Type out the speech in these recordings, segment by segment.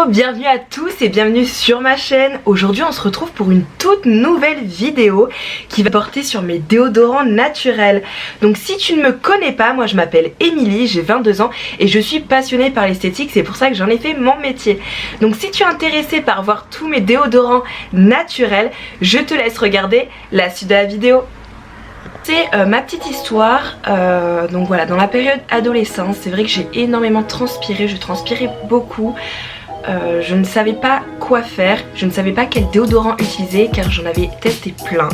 bienvenue à tous et bienvenue sur ma chaîne. Aujourd'hui on se retrouve pour une toute nouvelle vidéo qui va porter sur mes déodorants naturels. Donc si tu ne me connais pas, moi je m'appelle Émilie, j'ai 22 ans et je suis passionnée par l'esthétique, c'est pour ça que j'en ai fait mon métier. Donc si tu es intéressé par voir tous mes déodorants naturels, je te laisse regarder la suite de la vidéo. C'est ma petite histoire, donc voilà, dans la période adolescence, c'est vrai que j'ai énormément transpiré, je transpirais beaucoup. Je ne savais pas quoi faire, je ne savais pas quel déodorant utiliser car j'en avais testé plein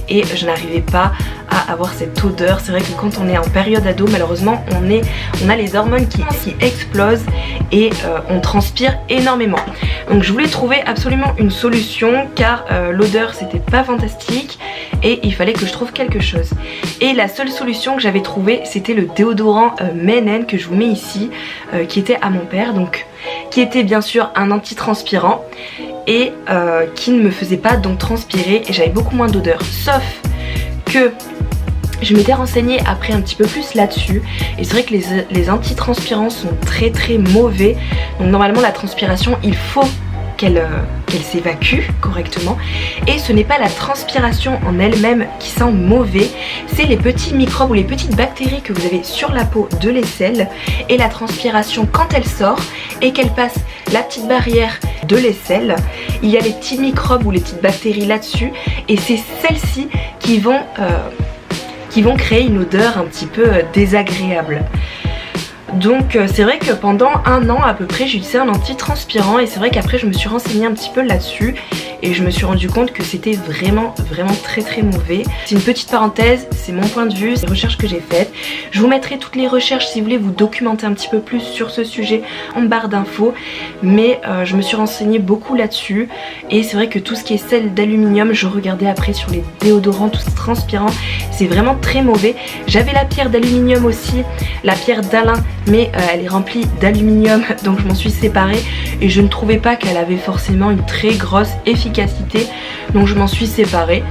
et je n'arrivais pas à avoir cette odeur. C'est vrai que quand on est en période ado, malheureusement on a les hormones qui explosent et on transpire énormément. Donc je voulais trouver absolument une solution car l'odeur c'était pas fantastique et il fallait que je trouve quelque chose. Et la seule solution que j'avais trouvée c'était le déodorant Men que je vous mets ici, qui était à mon père, donc qui était bien sûr un antitranspirant et qui ne me faisait pas donc transpirer et j'avais beaucoup moins d'odeur. Sauf que je m'étais renseignée après un petit peu plus là-dessus et c'est vrai que les antitranspirants sont très mauvais. Donc normalement la transpiration il faut qu'elle s'évacue correctement et ce n'est pas la transpiration en elle-même qui sent mauvais, c'est les petits microbes ou les petites bactéries que vous avez sur la peau de l'aisselle et la transpiration quand elle sort et qu'elle passe la petite barrière de l'aisselle, il y a les petits microbes ou les petites bactéries là-dessus et c'est celles-ci qui vont créer une odeur un petit peu désagréable. Donc c'est vrai que pendant un an à peu près j'utilisais un antitranspirant et c'est vrai qu'après je me suis renseignée un petit peu là-dessus et je me suis rendu compte que c'était vraiment très mauvais. C'est une petite parenthèse, c'est mon point de vue, c'est les recherches que j'ai faites. Je vous mettrai toutes les recherches si vous voulez vous documenter un petit peu plus sur ce sujet en barre d'infos, mais je me suis renseignée beaucoup là-dessus et c'est vrai que tout ce qui est sel d'aluminium, je regardais après sur les déodorants, tout ce transpirant, c'est vraiment très mauvais. J'avais la pierre d'aluminium aussi, la pierre d'Alain, mais elle est remplie d'aluminium donc je m'en suis séparée et je ne trouvais pas qu'elle avait forcément une très grosse efficacité donc je m'en suis séparée.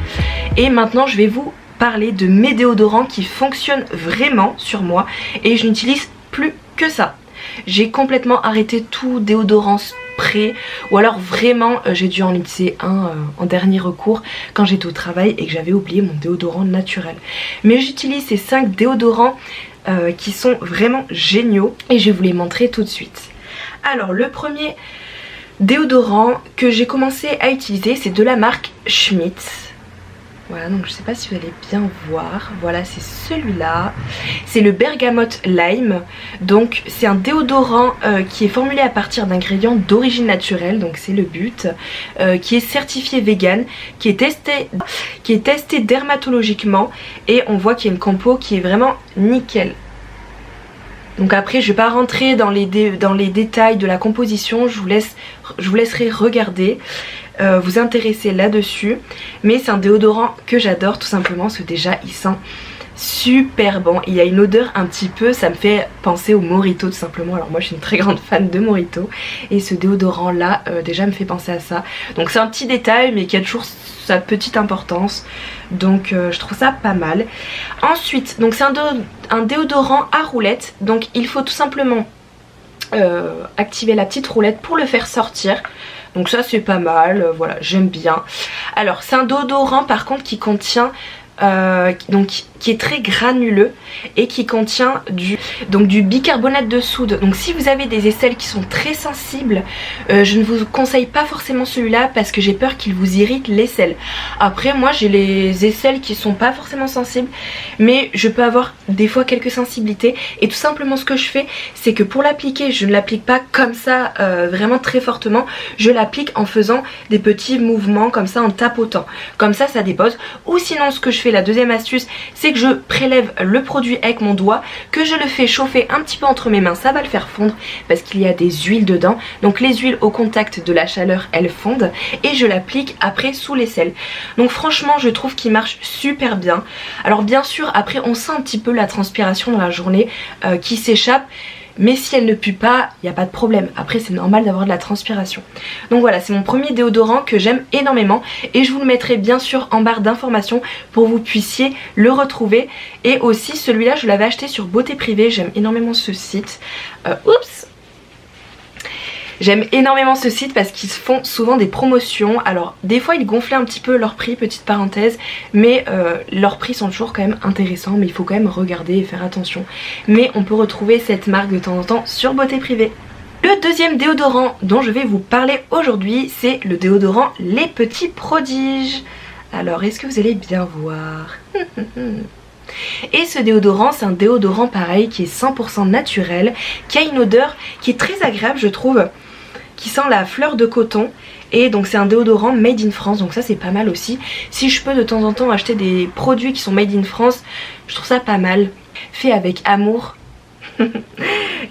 Et maintenant je vais vous parler de mes déodorants qui fonctionnent vraiment sur moi et je n'utilise plus que ça. J'ai complètement arrêté tout déodorant spray ou alors vraiment j'ai dû en utiliser un en dernier recours quand j'étais au travail et que j'avais oublié mon déodorant naturel. Mais j'utilise ces 5 déodorants qui sont vraiment géniaux et je vais vous les montrer tout de suite. Alors le premier déodorant que j'ai commencé à utiliser c'est de la marque Schmitt. Voilà, donc je sais pas si vous allez bien voir, voilà c'est celui-là, c'est le Bergamote Lime. Donc c'est un déodorant qui est formulé à partir d'ingrédients d'origine naturelle, donc c'est le but, qui est certifié vegan, qui est testé dermatologiquement et on voit qu'il y a une compo qui est vraiment nickel. Donc après je vais pas rentrer dans les détails de la composition, je vous laisserai regarder, vous intéresser là-dessus. Mais c'est un déodorant que j'adore tout simplement parce que déjà il sent super bon. Il y a une odeur un petit peu, ça me fait penser au Mojito tout simplement. Alors moi je suis une très grande fan de Mojito et ce déodorant là déjà me fait penser à ça. Donc c'est un petit détail mais qui a toujours sa petite importance. Donc je trouve ça pas mal. Ensuite donc c'est un déodorant à roulette. Donc il faut tout simplement activer la petite roulette pour le faire sortir. Donc ça c'est pas mal, voilà j'aime bien. Alors c'est un déodorant par contre qui contient qui est très granuleux et qui contient du bicarbonate de soude. Donc si vous avez des aisselles qui sont très sensibles, je ne vous conseille pas forcément celui-là parce que j'ai peur qu'il vous irrite l'aisselle. Après moi j'ai les aisselles qui sont pas forcément sensibles mais je peux avoir des fois quelques sensibilités et tout simplement ce que je fais c'est que pour l'appliquer je ne l'applique pas comme ça vraiment très fortement, je l'applique en faisant des petits mouvements comme ça en tapotant, comme ça ça dépose. Ou sinon ce que je fais, la deuxième astuce, c'est que je prélève le produit avec mon doigt, que je le fais chauffer un petit peu entre mes mains, ça va le faire fondre parce qu'il y a des huiles dedans, donc les huiles au contact de la chaleur elles fondent et je l'applique après sous l'aisselle. Donc franchement je trouve qu'il marche super bien. Alors bien sûr après on sent un petit peu la transpiration dans la journée qui s'échappe, mais si elle ne pue pas, il n'y a pas de problème. Après c'est normal d'avoir de la transpiration. Donc voilà, c'est mon premier déodorant que j'aime énormément et je vous le mettrai bien sûr en barre d'informations pour que vous puissiez le retrouver. Et aussi celui-là je l'avais acheté sur Beauté Privée, j'aime énormément ce site. Oups. J'aime énormément ce site parce qu'ils font souvent des promotions. Alors des fois ils gonflaient un petit peu leur prix, petite parenthèse, mais leurs prix sont toujours quand même intéressants, mais il faut quand même regarder et faire attention. Mais on peut retrouver cette marque de temps en temps sur Beauté Privée. Le deuxième déodorant dont je vais vous parler aujourd'hui, c'est le déodorant Les Petits Prodiges. Alors est-ce que vous allez bien voir? Et ce déodorant, c'est un déodorant pareil qui est 100% naturel, qui a une odeur qui est très agréable je trouve, qui sent la fleur de coton. Et donc c'est un déodorant made in France, donc ça c'est pas mal aussi. Si je peux de temps en temps acheter des produits qui sont made in France, je trouve ça pas mal. Fait avec amour.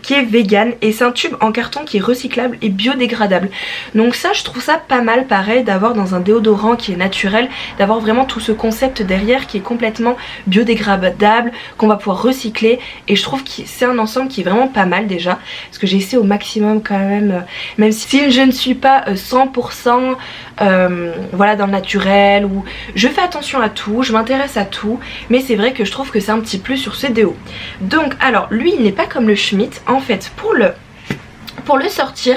Qui est vegan, et c'est un tube en carton qui est recyclable et biodégradable. Donc ça je trouve ça pas mal pareil d'avoir dans un déodorant qui est naturel, d'avoir vraiment tout ce concept derrière qui est complètement biodégradable, qu'on va pouvoir recycler, et je trouve que c'est un ensemble qui est vraiment pas mal déjà, parce que j'essaie au maximum quand même, même si je ne suis pas 100% voilà dans le naturel, ou je fais attention à tout, je m'intéresse à tout, mais c'est vrai que je trouve que c'est un petit plus sur ce déo. Donc alors lui il n'est pas comme le Schmitt, en fait pour le sortir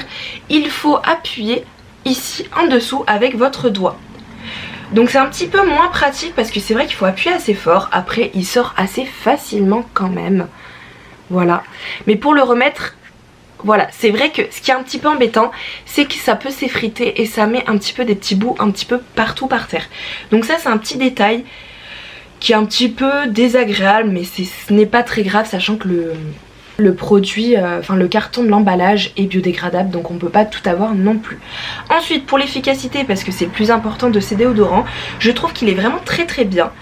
il faut appuyer ici en dessous avec votre doigt. Donc c'est un petit peu moins pratique parce que c'est vrai qu'il faut appuyer assez fort, après il sort assez facilement quand même, voilà. Mais pour le remettre, voilà, c'est vrai que ce qui est un petit peu embêtant, c'est que ça peut s'effriter et ça met un petit peu des petits bouts un petit peu partout par terre. Donc ça c'est un petit détail qui est un petit peu désagréable, mais ce n'est pas très grave, sachant que le produit, enfin le carton de l'emballage est biodégradable, donc on peut pas tout avoir non plus. Ensuite pour l'efficacité, parce que c'est le plus important de ces déodorants, je trouve qu'il est vraiment très très bien.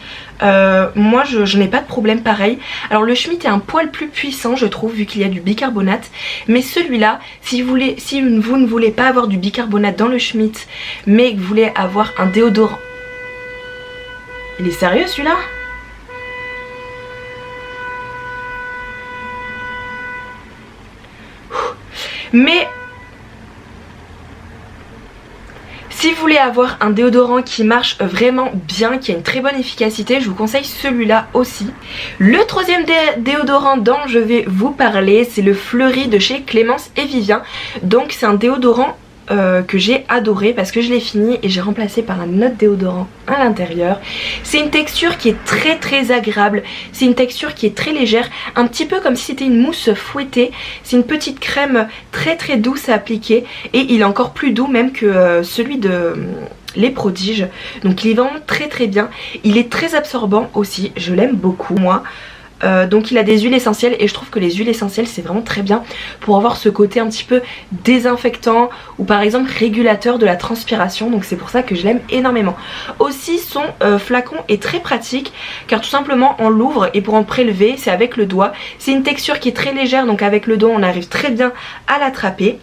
Moi je n'ai pas de problème pareil. Alors le Schmitt est un poil plus puissant je trouve, vu qu'il y a du bicarbonate, mais celui-là, si vous ne voulez pas avoir du bicarbonate dans le Schmitt, mais que vous voulez avoir un déodorant... Il est sérieux celui-là? Mais si vous voulez avoir un déodorant qui marche vraiment bien, qui a une très bonne efficacité, je vous conseille celui-là aussi. Le troisième déodorant dont je vais vous parler, c'est le Fleury de chez Clémence et Vivien. Donc c'est un déodorant que j'ai adoré parce que je l'ai fini et j'ai remplacé par un autre déodorant à l'intérieur. C'est une texture qui est très très agréable, c'est une texture qui est très légère, un petit peu comme si c'était une mousse fouettée. C'est une petite crème très très douce à appliquer, et il est encore plus doux même que celui de Les Prodiges, donc il est vraiment très très bien. Il est très absorbant aussi, je l'aime beaucoup moi. Donc il a des huiles essentielles, et je trouve que les huiles essentielles c'est vraiment très bien pour avoir ce côté un petit peu désinfectant, ou par exemple régulateur de la transpiration, donc c'est pour ça que je l'aime énormément. Aussi son flacon est très pratique, car tout simplement on l'ouvre, et pour en prélever c'est avec le doigt. C'est une texture qui est très légère, donc avec le doigt on arrive très bien à l'attraper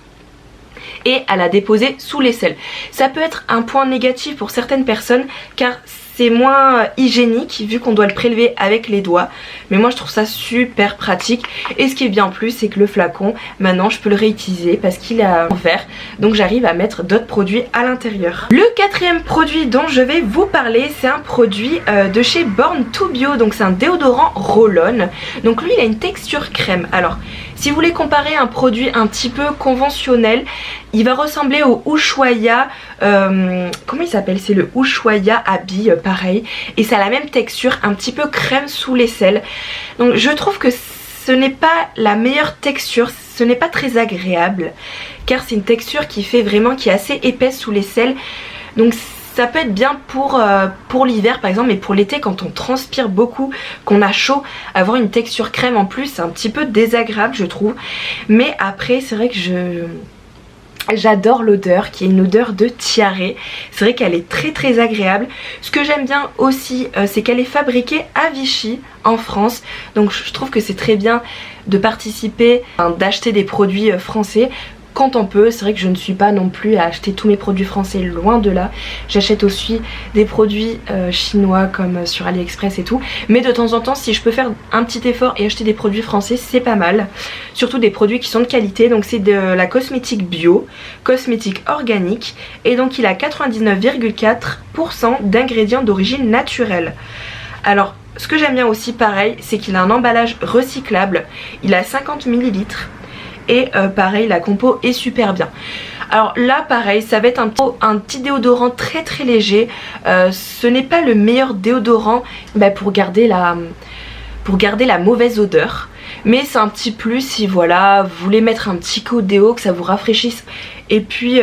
et à la déposer sous l'aisselle. Ça peut être un point négatif pour certaines personnes, car c'est moins hygiénique vu qu'on doit le prélever avec les doigts, mais moi je trouve ça super pratique. Et ce qui est bien en plus, c'est que le flacon maintenant je peux le réutiliser parce qu'il est en verre, donc j'arrive à mettre d'autres produits à l'intérieur. Le quatrième produit dont je vais vous parler, c'est un produit de chez Born to Bio, donc c'est un déodorant roll-on. Donc lui il a une texture crème. Alors si vous voulez comparer un produit un petit peu conventionnel, il va ressembler au Ushuaïa, comment il s'appelle, c'est le Ushuaïa Abi, pareil, et ça a la même texture, un petit peu crème sous l'aisselle. Donc je trouve que ce n'est pas la meilleure texture, ce n'est pas très agréable, car c'est une texture qui fait vraiment, qui est assez épaisse sous l'aisselle. Donc ça peut être bien pour l'hiver par exemple, mais pour l'été quand on transpire beaucoup, qu'on a chaud, avoir une texture crème en plus c'est un petit peu désagréable je trouve. Mais après c'est vrai que j'adore l'odeur, qui est une odeur de tiare. C'est vrai qu'elle est très très agréable. Ce que j'aime bien aussi, c'est qu'elle est fabriquée à Vichy en France. Donc je trouve que c'est très bien de participer, d'acheter des produits français quand on peut. C'est vrai que je ne suis pas non plus à acheter tous mes produits français, loin de là. J'achète aussi des produits chinois comme sur AliExpress et tout. Mais de temps en temps, si je peux faire un petit effort et acheter des produits français, c'est pas mal. Surtout des produits qui sont de qualité. Donc c'est de la cosmétique bio, cosmétique organique. Et donc il a 99,4% d'ingrédients d'origine naturelle. Alors ce que j'aime bien aussi pareil, c'est qu'il a un emballage recyclable. Il a 50 ml. et pareil la compo est super bien. Alors là pareil, ça va être un petit déodorant très très léger. Ce n'est pas le meilleur déodorant pour garder la mauvaise odeur, mais c'est un petit plus si voilà vous voulez mettre un petit coup de déo, que ça vous rafraîchisse. Et puis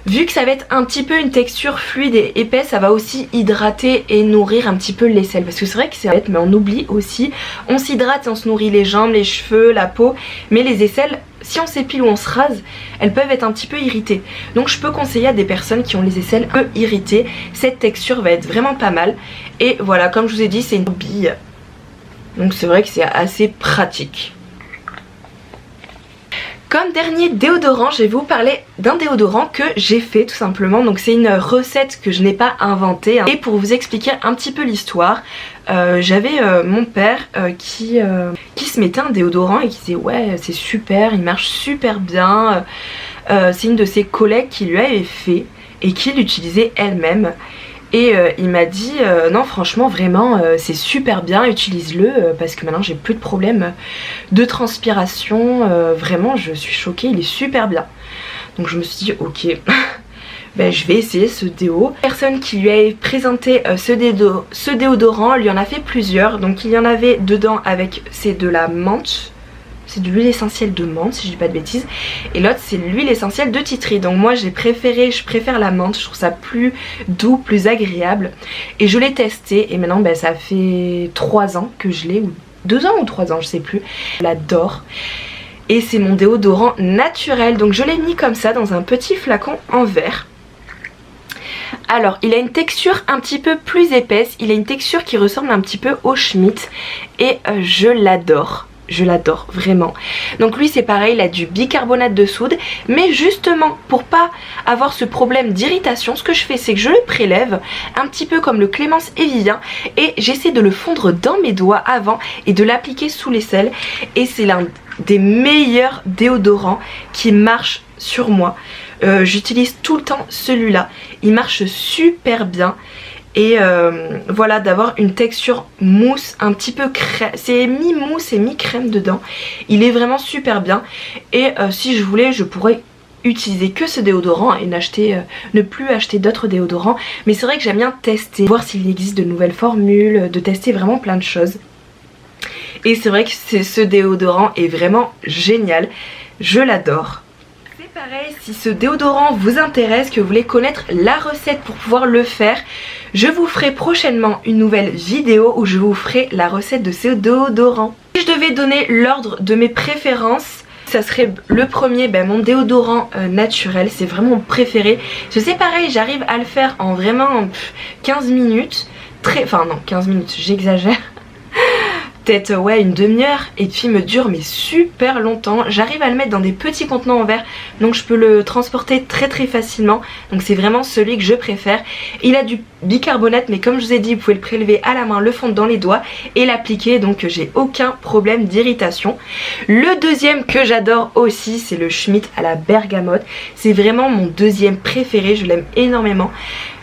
vu que ça va être un petit peu une texture fluide et épaisse, ça va aussi hydrater et nourrir un petit peu l'aisselle. Parce que c'est vrai que c'est bête, mais on oublie aussi, on s'hydrate et on se nourrit les jambes, les cheveux, la peau, mais les aisselles, si on s'épile ou on se rase, elles peuvent être un petit peu irritées. Donc je peux conseiller à des personnes qui ont les aisselles peu irritées, cette texture va être vraiment pas mal. Et voilà, comme je vous ai dit, c'est une bille, donc c'est vrai que c'est assez pratique. Comme dernier déodorant, je vais vous parler d'un déodorant que j'ai fait tout simplement. Donc c'est une recette que je n'ai pas inventée. Et pour vous expliquer un petit peu l'histoire, j'avais mon père qui se mettait un déodorant et qui disait ouais c'est super, il marche super bien. C'est une de ses collègues qui lui avait fait et qui l'utilisait elle-même. Et il m'a dit non franchement vraiment c'est super bien, utilise-le parce que maintenant j'ai plus de problèmes de transpiration, vraiment je suis choquée, il est super bien. Donc je me suis dit ok je vais essayer ce déo. La personne qui lui avait présenté ce déodorant lui en a fait plusieurs, donc il y en avait dedans avec c'est de la menthe. C'est de l'huile essentielle de menthe si je dis pas de bêtises. Et l'autre c'est l'huile essentielle de titri. Donc moi je préfère la menthe. Je trouve ça plus doux, plus agréable. Et je l'ai testé et maintenant ça fait 3 ans que je l'ai. Ou 2 ans ou 3 ans je sais plus. Je l'adore. Et c'est mon déodorant naturel. Donc je l'ai mis comme ça dans un petit flacon en verre. Alors il a une texture un petit peu plus épaisse. Il a une texture qui ressemble un petit peu au Schmitt. Et je l'adore. Je l'adore vraiment. Donc lui c'est pareil, il a du bicarbonate de soude. Mais justement pour pas avoir ce problème d'irritation, ce que je fais c'est que je le prélève un petit peu comme le Clémence et Vivien. Et j'essaie de le fondre dans mes doigts avant et de l'appliquer sous l'aisselle. Et c'est l'un des meilleurs déodorants qui marche sur moi. J'utilise tout le temps celui-là. Il marche super bien. Et voilà, d'avoir une texture mousse un petit peu crème, c'est mi-mousse et mi-crème dedans. Il est vraiment super bien. Et si je voulais je pourrais utiliser que ce déodorant et ne plus acheter d'autres déodorants. Mais c'est vrai que j'aime bien tester, voir s'il existe de nouvelles formules, de tester vraiment plein de choses. Et c'est vrai que ce déodorant est vraiment génial, je l'adore. Pareil, si ce déodorant vous intéresse, que vous voulez connaître la recette pour pouvoir le faire, je vous ferai prochainement une nouvelle vidéo où je vous ferai la recette de ce déodorant. Si je devais donner l'ordre de mes préférences, ça serait le premier, mon déodorant naturel, c'est vraiment mon préféré. C'est pareil, j'arrive à le faire en vraiment 15 minutes, enfin non 15 minutes, j'exagère. Peut-être une demi-heure, et puis il me dure mais super longtemps. J'arrive à le mettre dans des petits contenants en verre, donc je peux le transporter très très facilement. Donc c'est vraiment celui que je préfère. Il a du bicarbonate, mais comme je vous ai dit, vous pouvez le prélever à la main, le fondre dans les doigts et l'appliquer, donc j'ai aucun problème d'irritation. Le deuxième que j'adore aussi, c'est le Schmitt à la bergamote. C'est vraiment mon deuxième préféré, je l'aime énormément.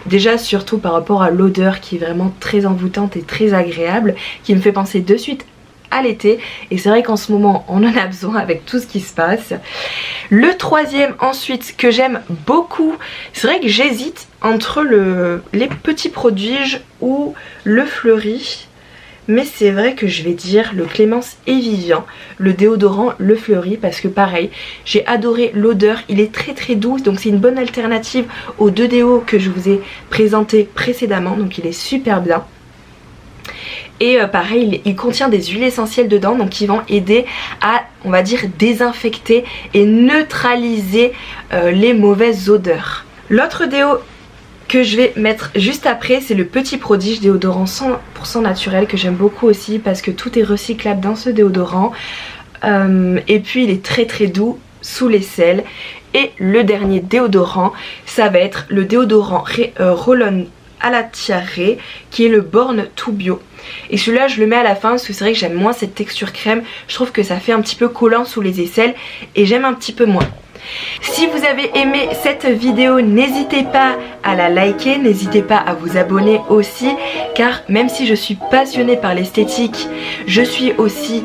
Déjà surtout par rapport à l'odeur qui est vraiment très envoûtante et très agréable, qui me fait penser de suite à l'été. Et c'est vrai qu'en ce moment on en a besoin avec tout ce qui se passe. Le troisième ensuite que j'aime beaucoup, c'est vrai que j'hésite entre les petits prodiges ou le fleuri. Mais c'est vrai que je vais dire le Clémence et Vivien, le déodorant Le Fleuri, parce que pareil, j'ai adoré l'odeur, il est très très doux, donc c'est une bonne alternative aux 2 déos que je vous ai présentés précédemment, donc il est super bien. Et pareil, il contient des huiles essentielles dedans, donc qui vont aider à, on va dire, désinfecter et neutraliser les mauvaises odeurs. L'autre déo que je vais mettre juste après, c'est le Petit Prodige déodorant 100% naturel, que j'aime beaucoup aussi parce que tout est recyclable dans ce déodorant. Et puis il est très très doux sous l'aisselle. Et le dernier déodorant, ça va être le déodorant Roll-On à la tiare, qui est le Born to Bio. Et celui-là je le mets à la fin parce que c'est vrai que j'aime moins cette texture crème. Je trouve que ça fait un petit peu collant sous les aisselles et j'aime un petit peu moins. Si vous avez aimé cette vidéo, n'hésitez pas à la liker, n'hésitez pas à vous abonner aussi, car même si je suis passionnée par l'esthétique, je suis aussi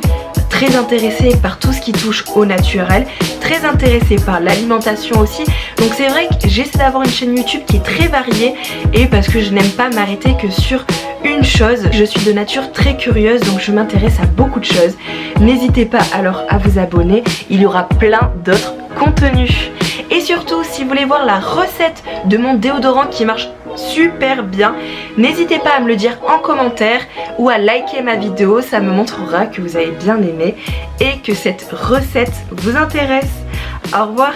très intéressée par tout ce qui touche au naturel, très intéressée par l'alimentation aussi. Donc c'est vrai que j'essaie d'avoir une chaîne YouTube qui est très variée, et parce que je n'aime pas m'arrêter que sur une chose. Je suis de nature très curieuse, donc je m'intéresse à beaucoup de choses. N'hésitez pas alors à vous abonner, il y aura plein d'autres contenus. Et surtout, si vous voulez voir la recette de mon déodorant qui marche super bien, n'hésitez pas à me le dire en commentaire ou à liker ma vidéo, ça me montrera que vous avez bien aimé et que cette recette vous intéresse. Au revoir.